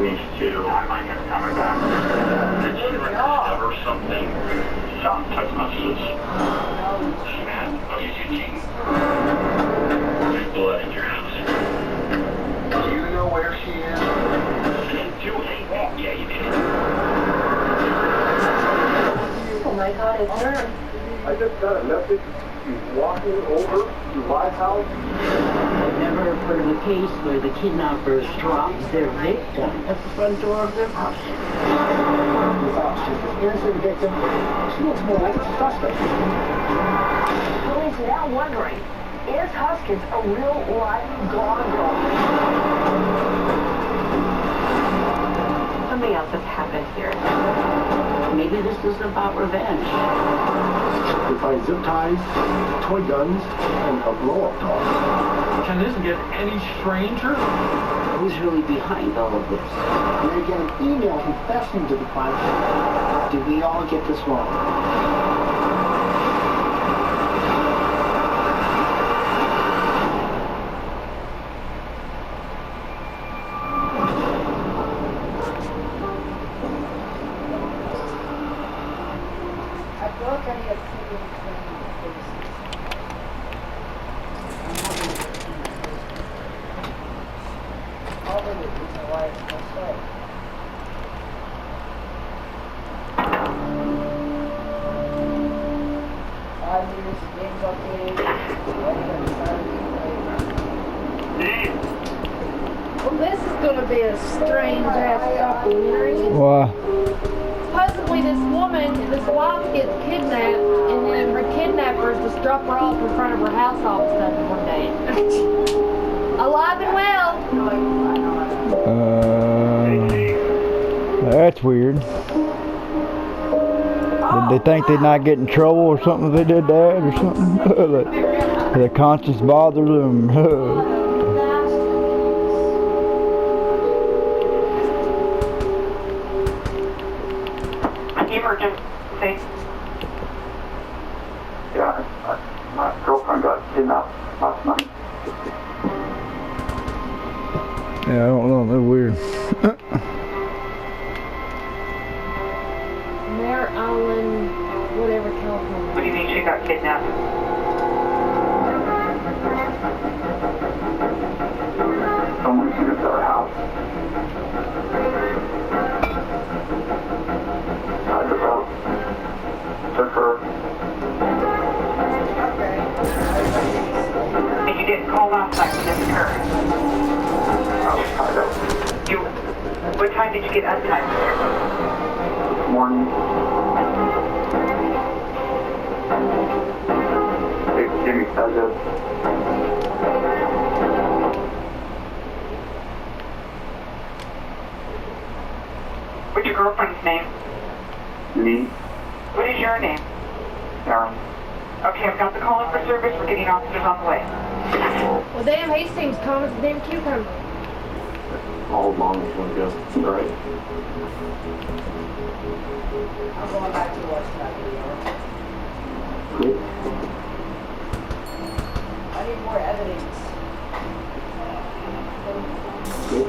needs to. I might have coming back. Did she discover something? Some text messages. Snap of Eugene. There's blood in your house. Do you know where she is? I didn't do anything. Yeah, you did. Oh my God, it's her. I just got a message. She's walking over to my house. I've never heard of a case where the kidnappers dropped their victim at the front door of their house. We thought she was an innocent victim. She looks more like a suspect. Police now wondering, is Huskins a real life gone girl? Something else has happened here. Maybe this is about revenge. We find zip ties, toy guns, and a blow-up doll. Can this get any stranger? Who's really behind all of this? We're going to get an email confessing to the crime. Did we all get this wrong? Well, this is going to be a strange-ass documentary. Why? Supposedly this woman, this wife gets kidnapped, and then her kidnappers just drop her off in front of her house all of a sudden one day. Alive and well. That's weird. Did they think they'd not get in trouble or something if they did that or something? The conscience bothers them. Emergency. Yeah, my girlfriend got kidnapped last night. Yeah, I don't know. They're weird. Mare Island, whatever, California. What do you mean she got kidnapped? Someone took it to our house. Tied her up. Took her. And you didn't call last night when this occurred? I was tied up. What time did you get untied? This morning. Jimmy tied up. What's your girlfriend's name? Me. What is your name? Aaron. Okay, I've got the call in for service. We're getting officers on the way. Well, damn, Hastings calm as a damn cucumber. All along, I guess. It's great. I'm going back to watch that video. Cool. I need more evidence. Cool.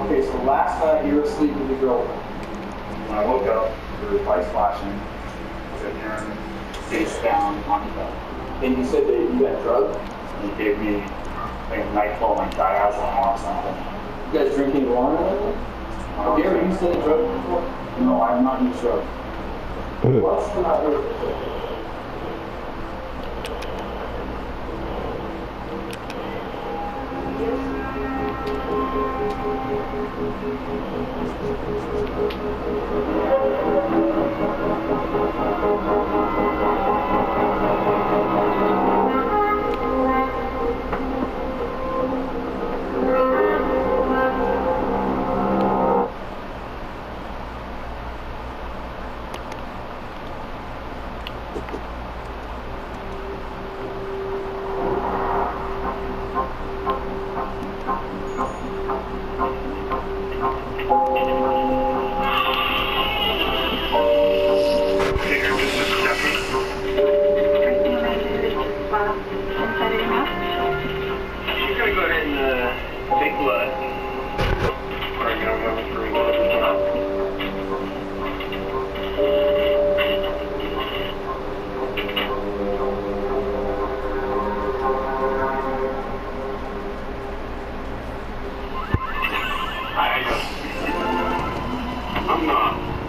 Okay, so last night you were asleep with your girlfriend. When I woke up, there were lights flashing. I said, Aaron, face down on the bed. And you said that you got drugged. He gave me like a nightfall, like diazepam or something. You guys drinking water or anything? Have you ever used any drugs before? No, I have not used drugs. What's the matter?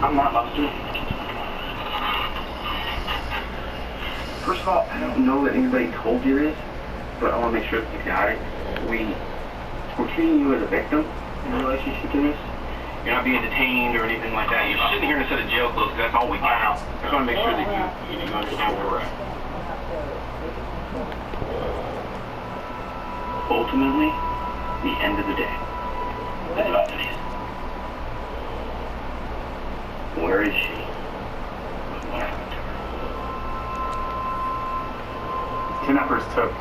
I'm not Buster. First of all, I don't know that anybody told you this, but I want to make sure that you got it. We're treating you as a victim in relationship to this. You're not being detained or anything like that. You're sitting here in a set of jail clothes, because that's all we got. I just want to make sure that you understand where we're at. Ultimately, the end of the day is about Denise. Where is she? What happened to her? Kidnappers took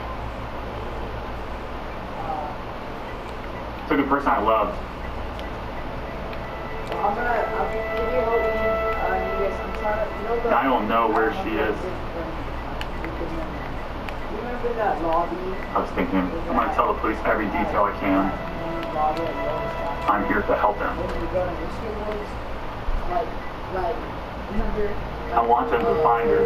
a person I loved. I don't know where she is. I was thinking, I'm going to tell the police every detail I can. I'm here to help them. I want them to find her.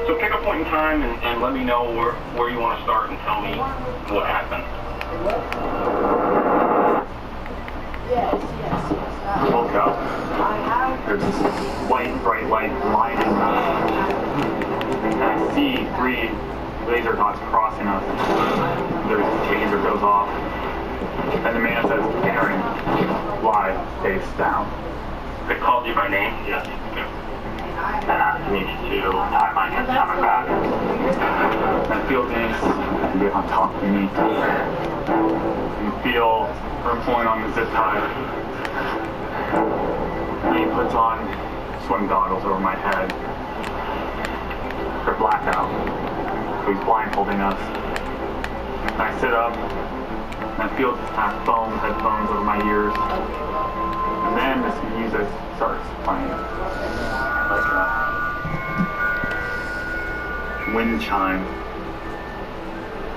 So pick a point in time and let me know where you want to start and tell me what happened. I woke up. There's this white, bright light lighting and I see 3 laser dots crossing us. Their taser goes off. And the man says, Aaron, lie face down. They called you by name? Yes. And asked me to tie my hands behind my back. I feel things get on top of me. You feel her pulling on the zip tie. And he puts on swim goggles over my head. They're blackout. So he's blindfolding us. And I sit up. And I feel this kind of foam headphones over my ears. And then this music starts playing. Like a wind chime.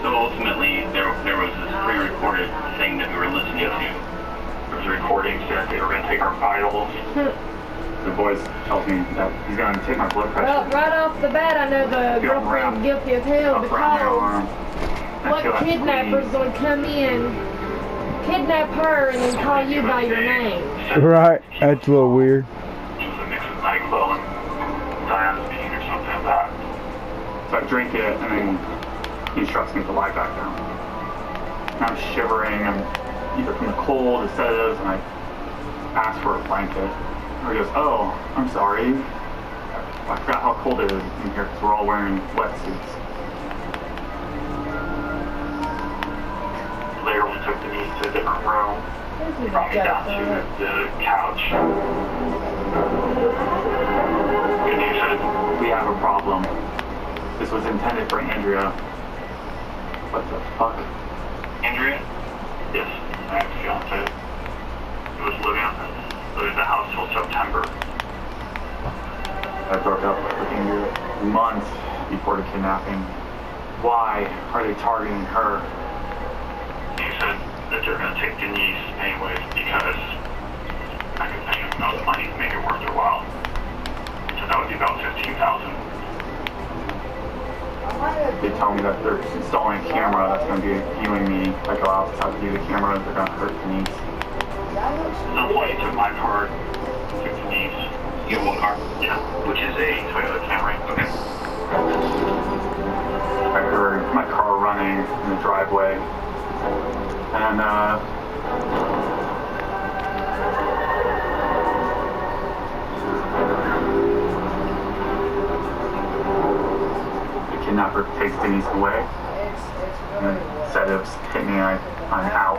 So ultimately, there was this pre-recorded thing that we were listening to. There was a recording said they were going to take our vitals. The voice tells me that he's going to take my blood pressure. Well, right off the bat, I know the girlfriend's guilty of hell because what kidnapper's going to come in, kidnap her, and then call you by your name? Right, that's a little weird. It was a mix of NyQuil and diazepine or something like that. So I drink it, and then he instructs me to lie back down. And I'm shivering, I'm either from the cold, the sedatives, and I ask for a blanket. And he goes, oh, I'm sorry. I forgot how cold it is in here because we're all wearing wetsuits. Later we took Denise to a different room. Brought me down to the couch. Good news is We have a problem. This was intended for Andrea. What the fuck? Andrea? Yes, I have a fiance. He was living at the house till September. I broke up with Andrea months before the kidnapping. Why are they targeting her? He said that they're going to take Denise anyways because I could pay them enough money to make it worth their while. So that would be about $15,000. They tell me that they're installing a camera that's going to be viewing me. Like allows us to view the camera, they're going to hurt Denise. At some point he took my card, took Denise. You have one card? Yeah. Which is a Toyota Camry. Okay. I heard my car running in the driveway. And the kidnapper takes Denise away. And the sedatives hit me, I'm out.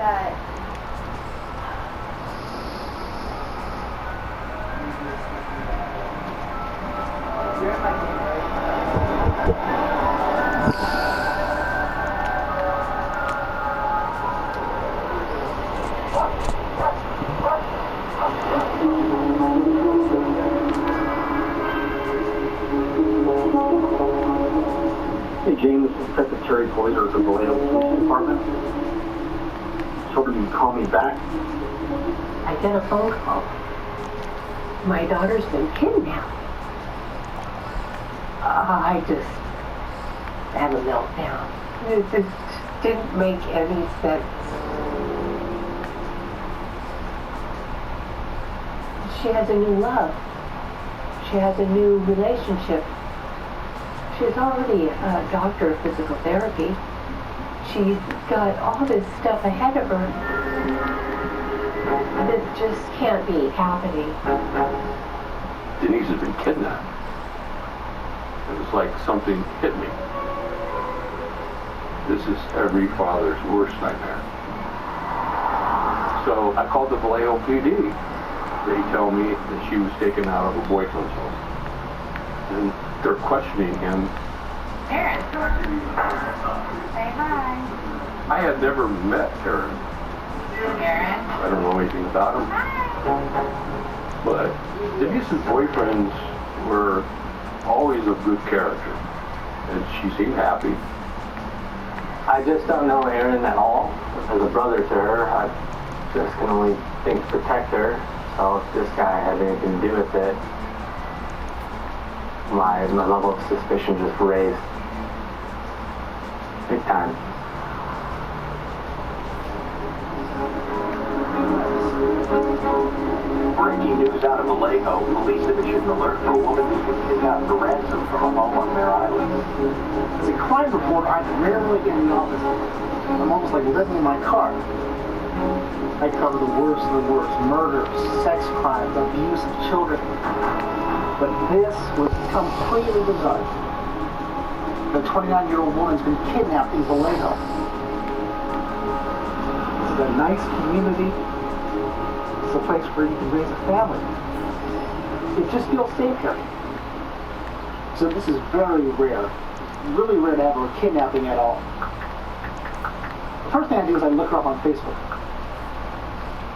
Hey, James, this is Secretary Boyer of the Vallejo Police Department. Just hoping you can call me back. I got a phone call. My daughter's been kidnapped. I just had a meltdown. It just didn't make any sense. She has a new love. She has a new relationship. She's already a doctor of physical therapy. She's got all this stuff ahead of her. This just can't be happening. Denise has been kidnapped. It was like something hit me. This is every father's worst nightmare. So I called the Vallejo PD. They tell me that she was taken out of her boyfriend's home. And they're questioning him. Aaron, say hi. I had never met Aaron. Aaron. I don't know anything about him. But Denise's boyfriends were always of good character. And she seemed happy. I just don't know Erin at all. As a brother to her, I just can only think to protect her. So if this guy had anything to do with it, my level of suspicion just raised big time. Breaking news out of Vallejo. Police have issued an alert for a woman who's been kidnapped for ransom from a home on Mare Island. As a crime reporter, I rarely get in the office. I'm almost like living in my car. I cover the worst of the worst. Murders, sex crimes, abuse of children. But this was completely bizarre. The 29-year-old woman's been kidnapped in Vallejo. This is a nice community. It's a place where you can raise a family. It just feels safe here. So this is very rare. Really rare to have a kidnapping at all. The first thing I do is I look her up on Facebook.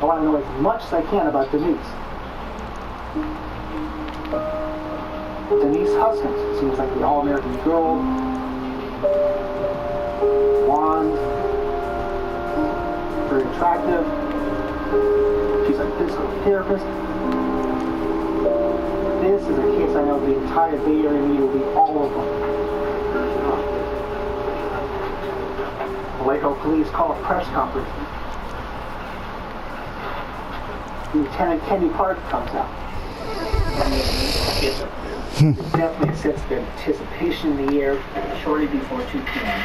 I want to know as much as I can about Denise. Denise Huskins seems like the all-American girl. Blonde. Very attractive. She's a physical therapist. This is a case I know the entire Bay Area media will be all over. Vallejo police call a press conference. Lieutenant Kenny Park comes out. Definitely a sense of anticipation in the air. Shortly before 2 p.m.,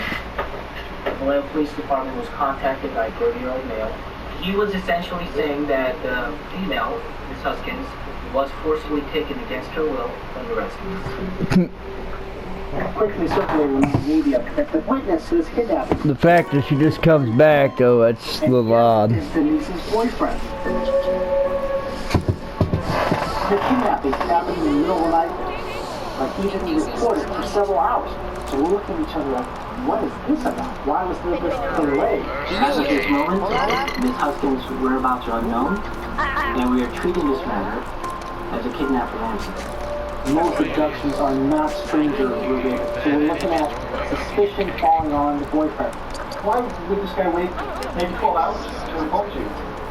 the Vallejo Police Department was contacted by a 30-year-old male. He was essentially saying that the female, Ms. Huskins, was forcibly taken against her will when the rescue. Quickly circulated in the media that the witness to this kidnapping. The fact that she just comes back, though, that's a little odd. Is Denise's boyfriend. The kidnapping happened in the middle of the night. Like he didn't report it for several hours. So we're looking at each other like, what is this about? Why was there this delay? As of this moment, Ms. Huskins' whereabouts are unknown, and we are treating this matter as a kidnap for ransom. Most abductions are not stranger-related, so we're looking at suspicion falling on the boyfriend. Why would this guy wait maybe 12 hours to report to you?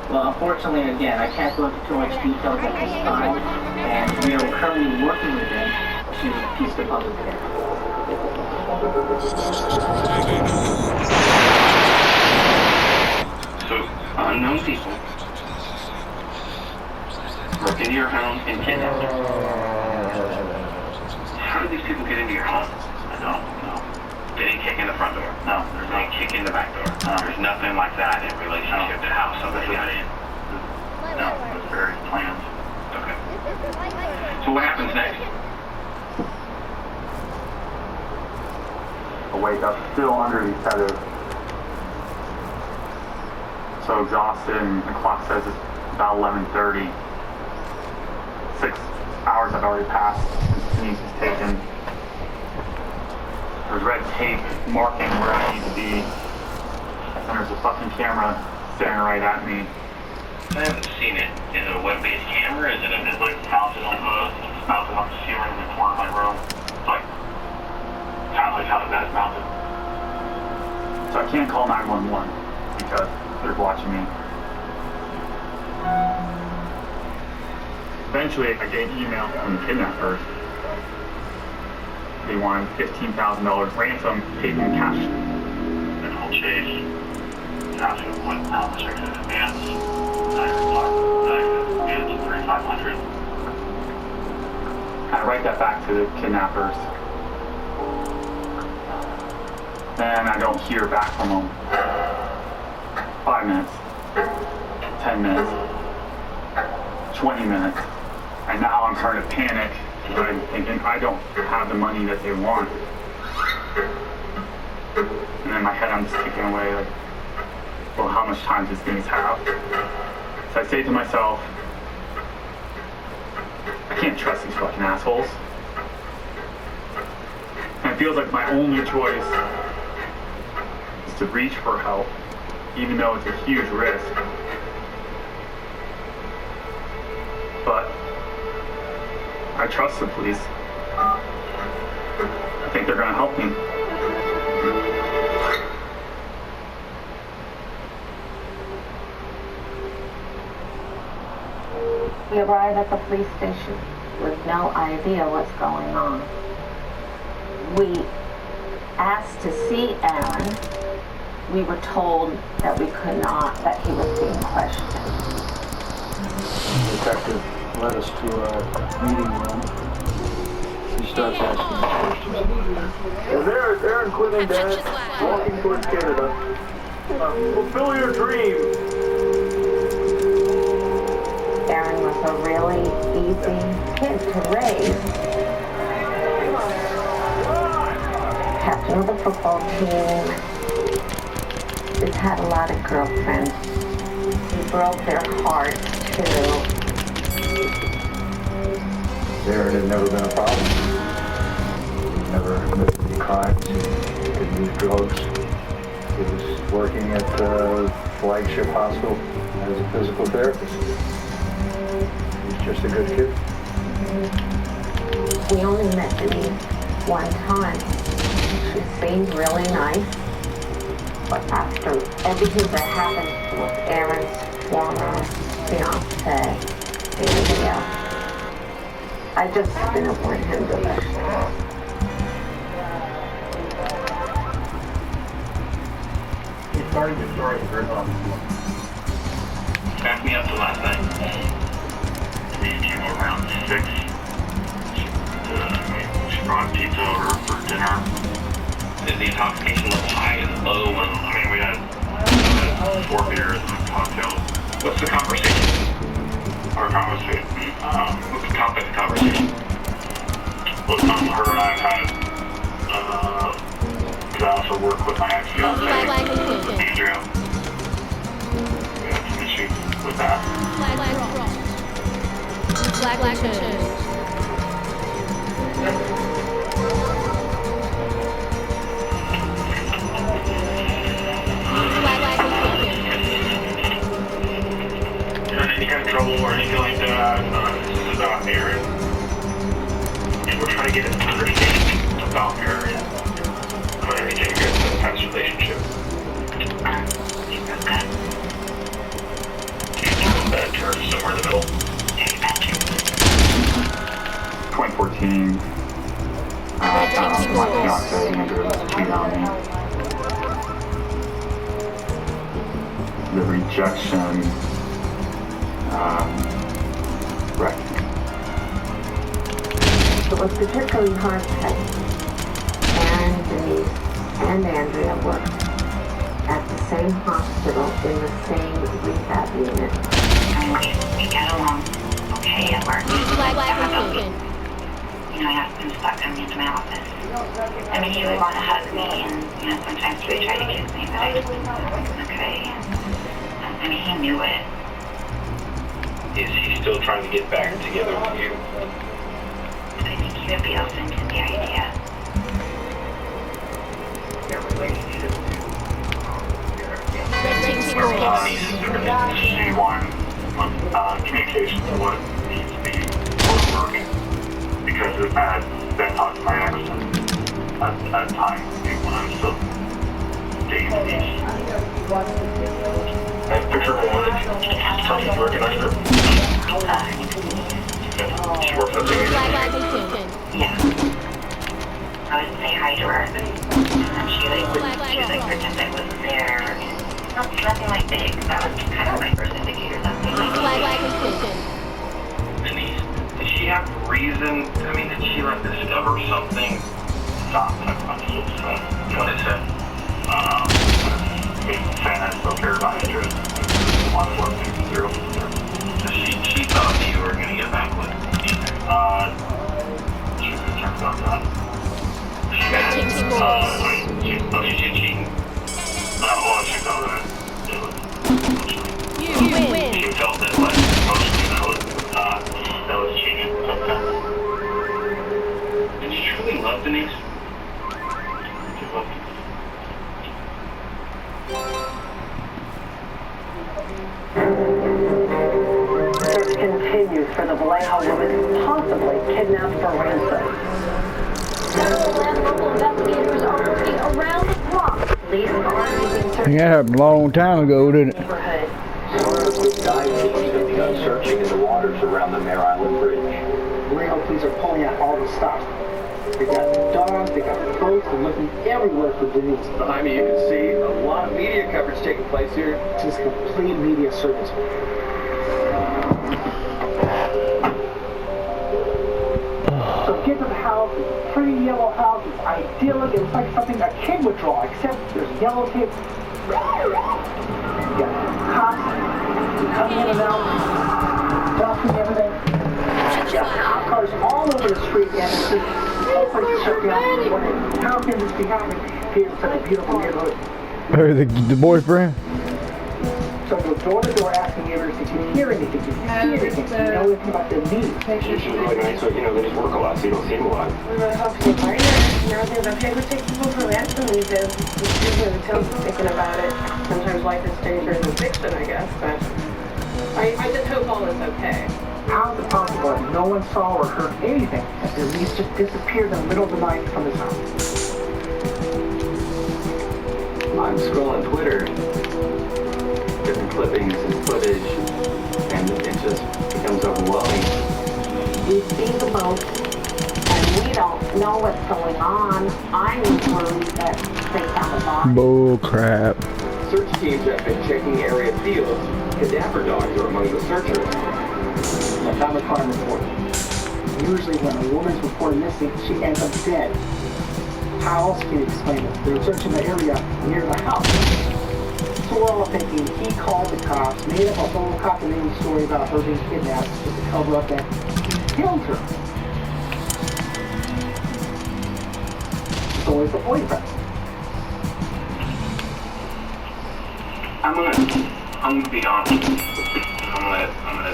Well, unfortunately, again, I can't go into too much details at this time, and we are currently working with them to piece the puzzle together. So, unknown people broke into your home and kidnapped you. How did these people get into your home? I don't know. They didn't kick in the front door. No. There's no kick in the back door. No. There's nothing like that in relationship to how somebody got in. No, it was very planned. Okay. So what happens next? I wake up still under these feathers. So exhausted, and the clock says it's about 11:30. 6 hours have already passed since Denise was taken. There's red tape marking where I need to be. And there's a fucking camera staring right at me. I haven't seen it. Is it a web-based camera? Is it like mounted on the ceiling in the corner of my room? Like how that's mounted. So I can't call 911 because they're watching me. Eventually, I get an email from the kidnappers They wanted $15,000 ransom paid in cash. Then we'll chase. Asking how much I can advance. I can advance 3,500. I write that back to the kidnappers. And I don't hear back from them. 5 minutes. 10 minutes. 20 minutes. And now I'm starting to panic. I'm thinking I don't have the money that they want. And in my head I'm just thinking away like, well, how much time does things have? So I say to myself, I can't trust these fucking assholes. And it feels like my only choice is to reach for help, even though it's a huge risk. But I trust the police. I think they're gonna help me. We arrive at the police station with no idea what's going on. We asked to see Aaron. We were told that we could not, that he was being questioned. The detective led us to a meeting room. He starts asking us questions. And there is Aaron Quinlan Bennett walking towards Canada. Fulfill your dream. Aaron was a really easy kid to raise. Captain of the football team. He's had a lot of girlfriends. He broke their hearts too. Aaron had never been a problem. He never committed any crimes. He didn't use drugs. He was working at the flagship hospital as a physical therapist. He's just a good kid. We only met Denise one time. She seemed really nice. But after everything that happened with Aaron's former fiance, Andrea, I just didn't want him to live. You started your story very well. Back me up to last night. These came over around 6. She brought pizza over for dinner. Is the intoxication level high and low? And we had 4 beers and cocktails. What's the conversation? Our conversation. What's the topic of the conversation? Well, her and I had, because I also work with my ex-fiance, Andrea. We had some issues with that. Black shoes. Any kind of trouble or anything like that. This is about Aaron. And we're trying to get an understanding about Aaron. I'm understanding your past relationship. That turn somewhere in the middle. 2014. My fiance Andrew cheated on me. The rejection. Right. It was particularly hard because Aaron, Denise, and Andrea worked at the same hospital in the same rehab unit. We get along okay at work. I've been stuck into my office. I mean, he would want to hug me, and sometimes he would try to kiss me, but I just wasn't okay. I mean, he knew it. Is he still trying to get back together with you? I think he would be open to the idea. Your relationship needs to be one communication to what needs to be working. Because of that talked to my ex at that time when I was still dating Denise. I have a picture of a woman. Tell me if you recognize her. She works at the Yeah. lied to her. And she was like pretend I wasn't there. Nothing like big. That was kind of my first indicator. Denise, did she have reason? I mean, did she like discover something? Stop. What is it? Saying I still care about Andrew. Want to work things through. So she thought that you were going to get back with Ethan. She was concerned about that. She had she's cheating. She felt that. You win. She felt that like emotionally that was cheating. Did you truly love Denise? Search continues for the Vallejo woman possibly kidnapped for ransom. Several and local investigators are working around the clock. Police are using search. Yeah, that happened a long time ago, didn't it? Neighborhood. Dive teams have begun searching in the waters around the Mare Island Bridge. Vallejo police are pulling out all the stuff. They got dogs, they got boats, they're looking everywhere for Denise. Behind me, you can see a lot of media coverage taking place here. Just complete media service. So get to the house, pretty yellow house, it's idyllic, it's like something a kid would draw, except there's yellow tape. You got cops coming in and out, dust and everything. You got cop cars all over the street, and it's just the whole place is shut down. How can this be happening here in such a beautiful neighborhood? The boyfriend? So go door to door asking neighbors if you hear anything, if you see anything, if you know anything about the needs. She's really nice, so, they just work a lot, so you don't see them a lot. We really hope you find her. And everything's okay. We take people for ransom these days. It's usually the tales thinking about it. Sometimes life is stranger than fiction, I guess, but I just hope all is okay. How is it possible that no one saw or heard anything as Denise just disappeared in the middle of the night from his house? I'm scrolling Twitter, different clippings and footage, and it just becomes overwhelming. We see the boat, and we don't know what's going on. I'm worried that they found a body. Bull crap. Search teams have been checking area fields. Cadaver dogs are among the searchers. Like I'm a crime reporter. Usually when a woman's reported missing, she ends up dead. How else can you explain it? They're searching the area near the house. So we're all thinking he called the cops, made up a whole cockamamie story about her being kidnapped just to cover up that he killed her. So is the boyfriend. I'm gonna be honest. I'm gonna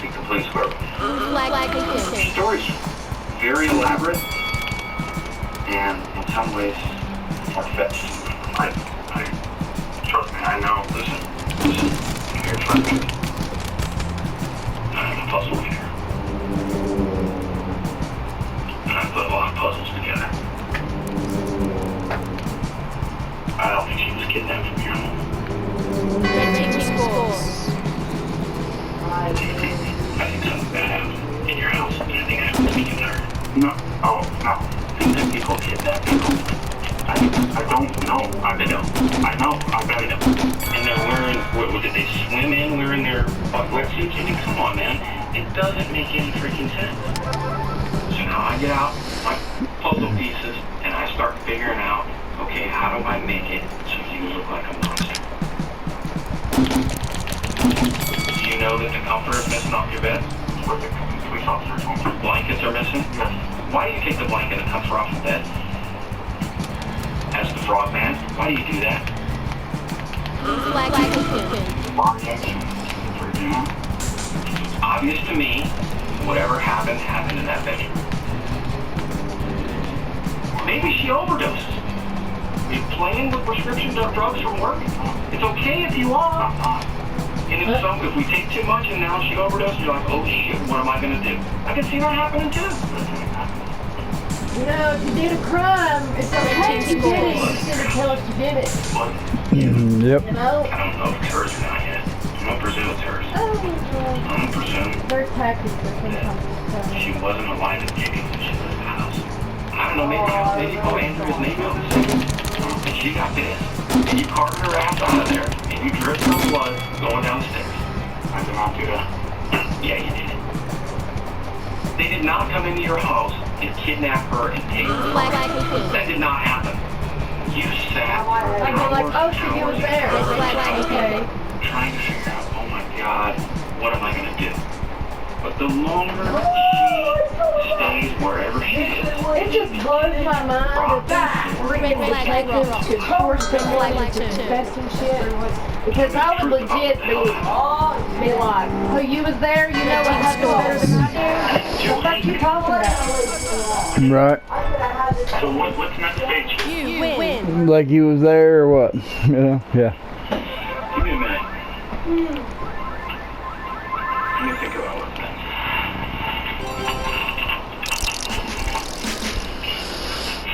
be completely square. The story's very elaborate and in some ways far-fetched. I trust me, I know. Listen, here, trust me. I'm a puzzle here. And I put a lot of puzzles together. I don't think she was kidnapped from your home. I think something bad happened in your house, and I think I have to speak to her. No. Oh, no. Things that people kidnap people. I don't know. I know. And they're wearing, what did they swim in wearing their wetsuits? I mean, come on, man. It doesn't make any freaking sense. So now I get out my puzzle pieces, and I start figuring out, okay, how do I make it so you look like a monster? Do you know that the comforter is missing off your bed? What the police officers want? The blankets are missing? Yes. Why do you take the blanket and comforter off the bed? As the frog man, why do you do that? It's obvious to me, whatever happened in that bedroom. Maybe she overdoses. Are you playing with prescription drugs from work? It's okay if you are. And if we take too much and now she overdoses, you're like, oh shit, what am I gonna do? I can see that happening too. You know, if you did a crime, it's okay if you did it. You shouldn't tell us you did it. Yep. You know? I don't know if it's hers or not yet. I'm gonna presume it's hers. Oh, I'm gonna presume their tactics are sometimes she wasn't alive and kicking when she left the house. I don't know know, maybe call Andrew his name out. And she got this. And you carted her ass out of there, and you dripped her blood going down the stairs. I did not do that. Yeah, you did. They did not come into your house and kidnap her and take her. That did not happen. You sat I'd be like, oh, so he was there. Okay. trying to figure out, oh my God, what am I going to do? But the longer she stays wherever she is, It just blows my mind that freaking detectives could force people into confessing shit. Because I would legit be like, oh, you was there, you know what happened better than I do? What the fuck you talking about? Right. so what's next stage? You win. Like he was there or what? Yeah. Yeah. Give me a minute. Let me think about what's next.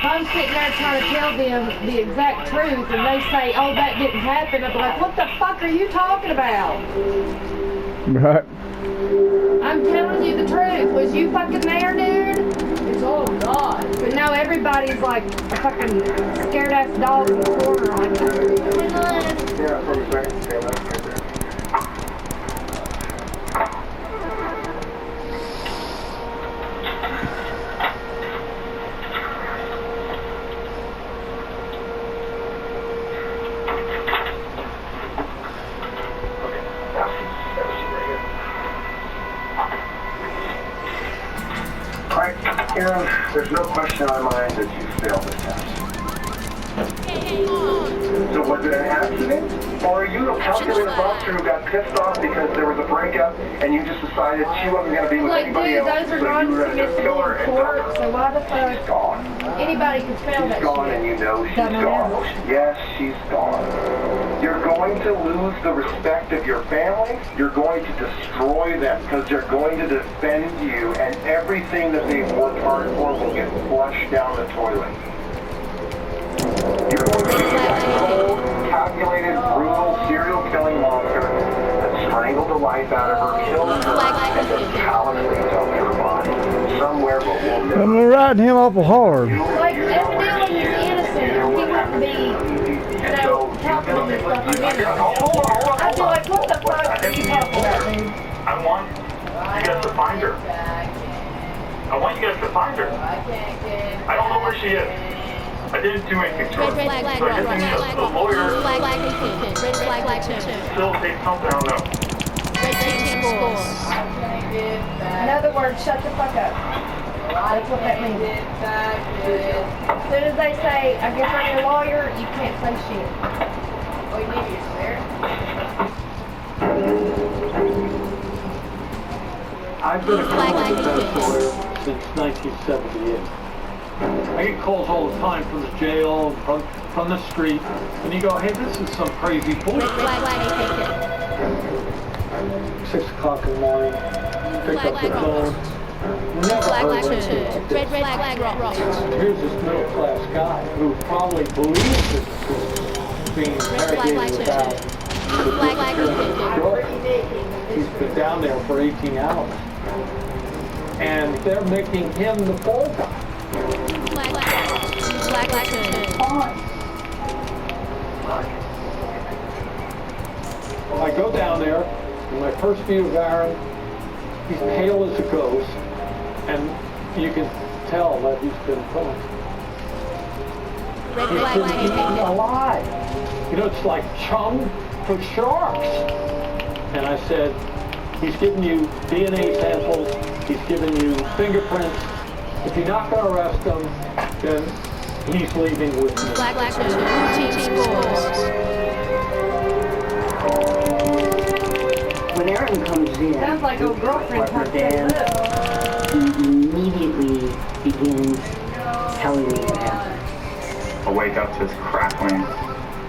I'm sitting there trying to tell them the exact truth, and they say, oh, that didn't happen. I'm like, what the fuck are you talking about? Right. I'm telling you the truth. Was you fucking there, dude? It's, oh, God. But no, everybody's like a fucking scared-ass dog in the corner. Like, Aaron, there's no question in my mind that you failed the test. So was it an accident? Or are you a calculated monster who got pissed off because there was a breakup and you just decided she wasn't going to be with like, anybody dude, else, those are so you were going to kill non-submissible her in and dump court, her? so why the fuck She's gone. anybody could fail that She's gone shit? and you know she's Dumb gone. ass. Yes, she's gone. You're going to lose the respect of your family. You're going to destroy them because they're going to defend you, and everything that they've worked hard for will get flushed down the toilet. You're going to be that cold, calculated, brutal, serial-killing monster that strangled the life out of her, killed her, and just callously dumped her body somewhere, but will never. I'm riding him awful hard. Like, evidently he's innocent. He wouldn't be, you know, talking to this stuff again. I'd be like, what the fuck are you talking about, dude? I want you guys to find her. I want you guys to find her. I don't know where she is. I didn't do anything to her. So I guess I need a lawyer. Still take something, I don't know. In other words, shut the fuck up. That's what that means. As soon as they say, I guess I'm your lawyer, you can't say shit. Oh, you need your swear? I've been a criminal defense lawyer since 1978. I get calls all the time from the jail, from the street, and you go, hey, this is some crazy bullshit. 6 o'clock in the morning, pick up the phone. Never heard anything like this. Here's this middle-class guy who probably believes this is being interrogated about the disappearance of his girl. He's been down there for 18 hours. And they're making him the fall guy. I go down there, and my first view of Aaron, he's pale as a ghost, and you can tell that he's been killed. He's been eaten alive. You know, it's like chum for sharks. And I said, he's given you DNA samples, he's given you fingerprints. If you're not going to arrest him, then he's leaving with me. When Aaron comes in, Sounds like old girlfriend with her comes dad, he immediately begins telling me what happened. I wake up to this crackling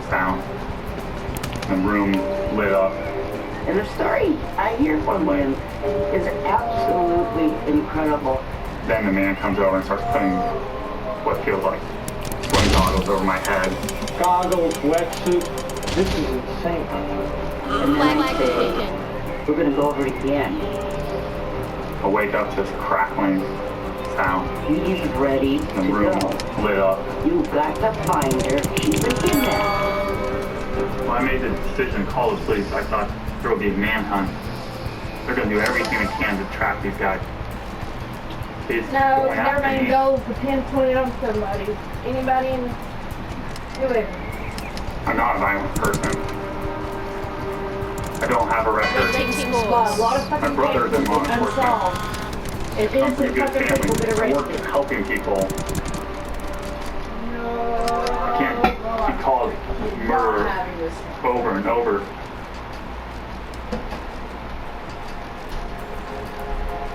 sound. The room lit up. And the story I hear from him is absolutely incredible. Then the man comes over and starts putting what feels like swim goggles over my head. Goggles, wetsuit, this is insane. And then I say, we're going to go over it again. I wake up to this crackling sound. He's ready to The room go. lit up. You've got to find her. She's been kidnapped. When I made the decision to call the police, I thought there would be a manhunt. They're going to do everything they can to track these guys. It's No, going never after mind. me. Go pinpoint on somebody. Anybody in whoever. I'm not a violent person. I don't have a record. A lot of My fucking brother's in law cases enforcement. unsolved. And From a innocent good fucking people family. get I work arrested. at helping people. I can't be called murderer over and over.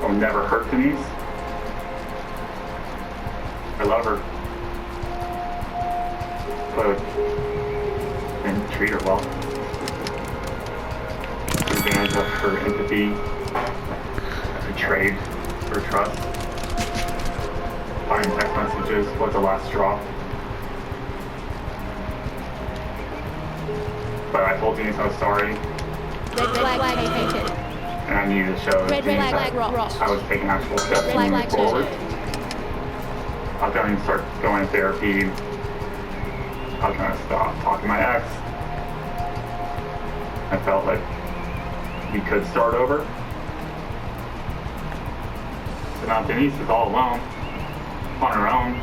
I'll never hurt Denise. I love her. But I didn't treat her well. Took advantage of her empathy. I betrayed her trust. Finding text messages was the last straw. But I told Denise I was sorry, Red flag hated. and I needed to show Red Denise flag that rocked. I was taking actual steps Red to move flag forward. turned. I was going to start going to therapy. I was going to stop talking to my ex. I felt like we could start over. But now Denise is all alone, on her own.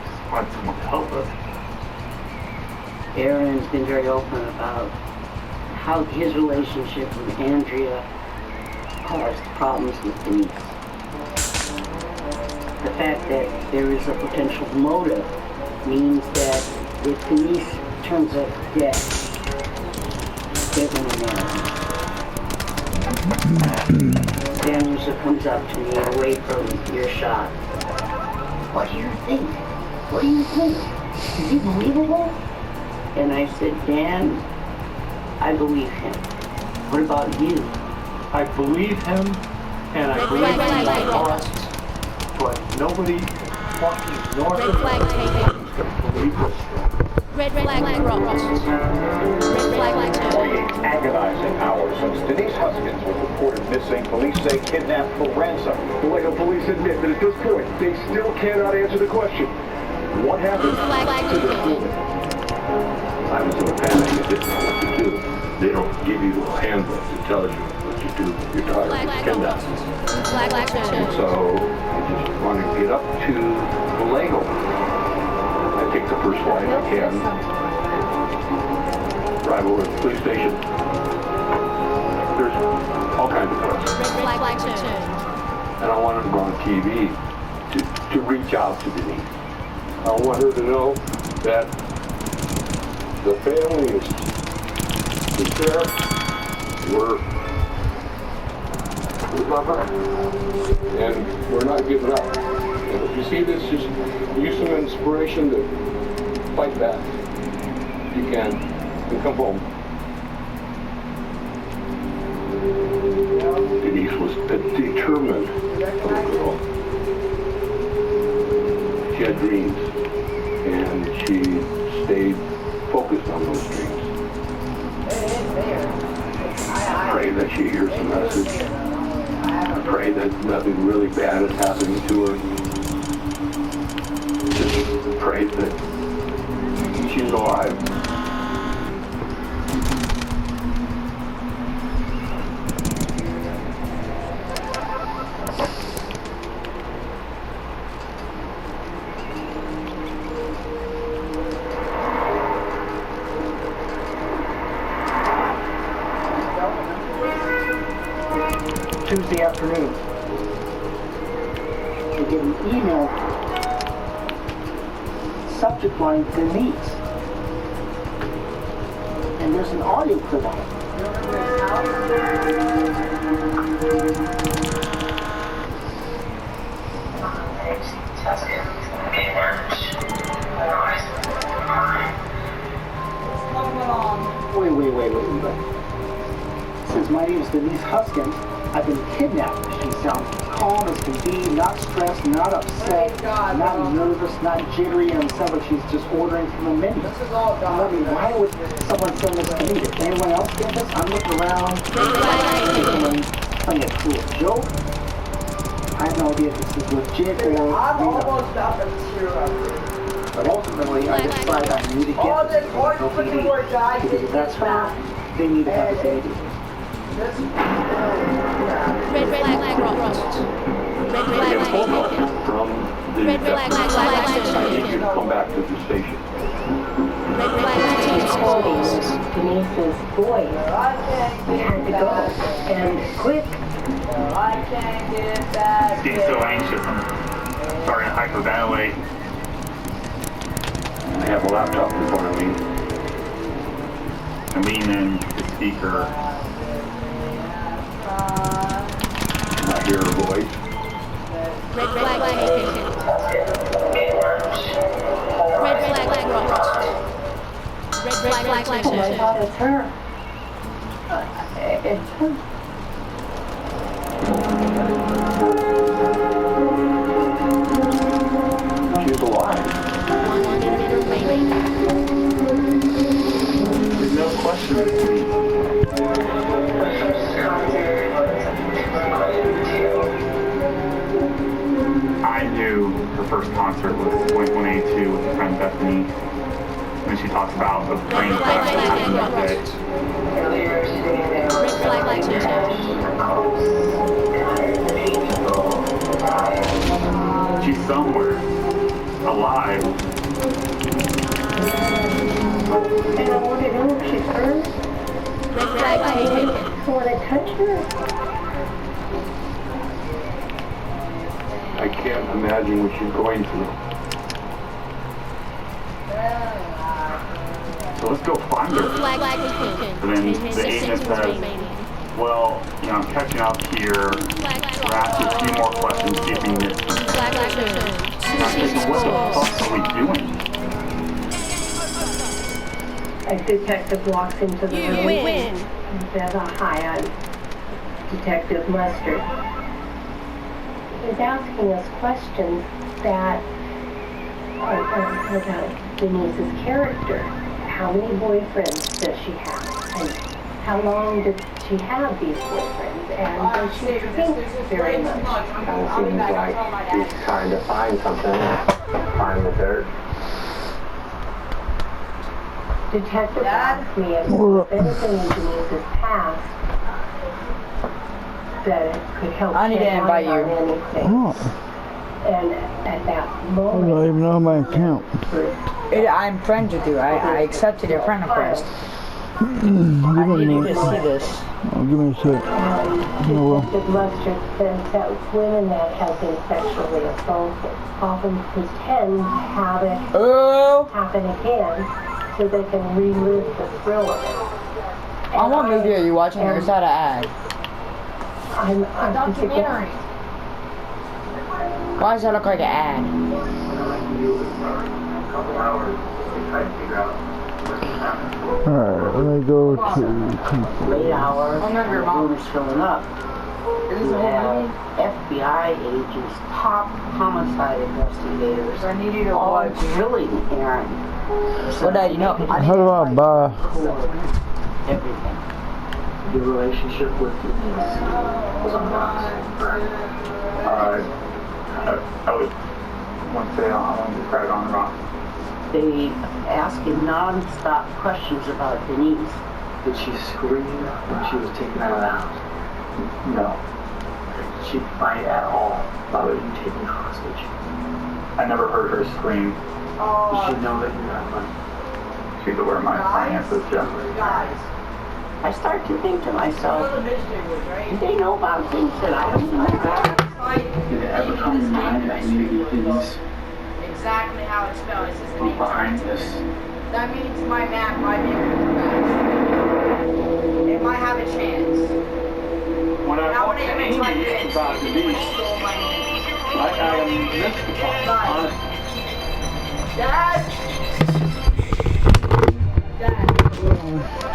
Just wanted someone to help us. Aaron's been very open about how his relationship with Andrea caused problems with Denise. The fact that there is a potential motive means that if Denise turns up dead, they're going to marry. Danielson comes up to me away from earshot. What do you think? What do you think? Is he believable? And I said, Dan, I believe him. What about you? I believe him, and I believe in my heart, but nobody fucking north Red of flag us hated. is going to believe this. Red flag rocked. Red flag turned. 48 agonizing hours since Denise Huskins was reported missing. Police say kidnapped for ransom. Vallejo police admit that at this point, they still cannot answer the question. What happened to this woman? I was in a panic. I didn't know what to do. They don't give you a handbook that tells you what you do. You're tired of kidnapped. Flag turned. So I just want to get up to Vallejo. I take the first flight I can. Drive over to the police station. There's all kinds of questions. Red flag turned. And I wanted to go on TV to reach out to Denise. I want her to know that the family is there. We love her, and we're not giving up. And if you see this, just use some inspiration to fight back. You can, and come home. Denise was a determined little girl. She had dreams, and she stayed focused on those dreams. I pray that she hears the message. I pray that nothing really bad is happening to her. Just pray that she's alive. Tuesday afternoon. I get an email, subject line Denise, and there's an audio clip on it. Wait. It says, my name is Denise Huskins. I've been kidnapped. She sounds calm as can be, not stressed, not upset, not nervous, not jittery, and it sounds like she's just ordering from a menu. I mean, why would someone send this to me? Did anyone else get this? I'm looking around, thinking, playing a cruel joke. I have no idea if this is legit or made up. But ultimately, I decided I need to get this for LPD, because if that's found, they need to have a baby. Red flag crossed. Red flag taken. From the Red flag I need you taken. to come back to the station. Red flag taken. Denise's voice. We had to go, and quick. Getting so anxious, I'm starting to hyperventilate. I have a laptop in front of me. I lean in to the speaker. And I hear a voice. Red flag taken. Red flag crossed. Red flag Oh my taken. God, it's her. It's her. She's alive. 1 minute remaining. There's no question it's me. I knew her first concert was Blink-182 with her friend Bethany. When she talks about the plane crash that happened that day. Red flag taken. She's somewhere, alive. And I want to know if she's hurt. Red flag taken. I want to touch her. I can't imagine what she's going through. So let's go find her. Flag taken. And then the agent says, well, you know, I'm catching up here. We're asking a few more questions, see if we missed her. Flag taken. And I said, so what the fuck are we doing? A detective walks into the room and says, hi, I'm Detective Mustard. He's asking us questions that are about Denise's character. How many boyfriends does she have? And how long did she have these boyfriends? And does she think very much? Kind of seems like he's trying to find something, find the dirt. Detective asked me if there was anything in Denise's past that could help I need to shed invite light you. on anything. Oh, And at that I moment, don't even know my account. I'm friends with you. I accepted your friend request. I need you to see this. Oh, give me a sec. Detective Mustard says that women that have been sexually assaulted often pretend to have it happen again so they can relive the thrill of it. On what movie are you watching, or is that an ad? I'm documentary. Why does that look like an ad? Alright, let me go to Late hour, the room is filling up. You have FBI agents, top homicide investigators, all drilling Aaron. What did you know? How do I buy? Everything. Your relationship with Denise was on I would want to say I want to describe it on the rock. They asking non-stop questions about Denise. Did she scream when she was taken out of the house? No. Did she fight at all about you taking hostage? I never heard her scream. Did she know that you had money? She's aware of my finances, Jeff. I start to think to myself, do they know about things that I don't know about? Did it ever come to mind that maybe Denise Exactly how it's spelled. It's just was behind this? That means my map might be correct. It might have a chance. When I Now, talk when to it makes like Amy this, about Denise, I am mystified, honestly. Dad? Dad.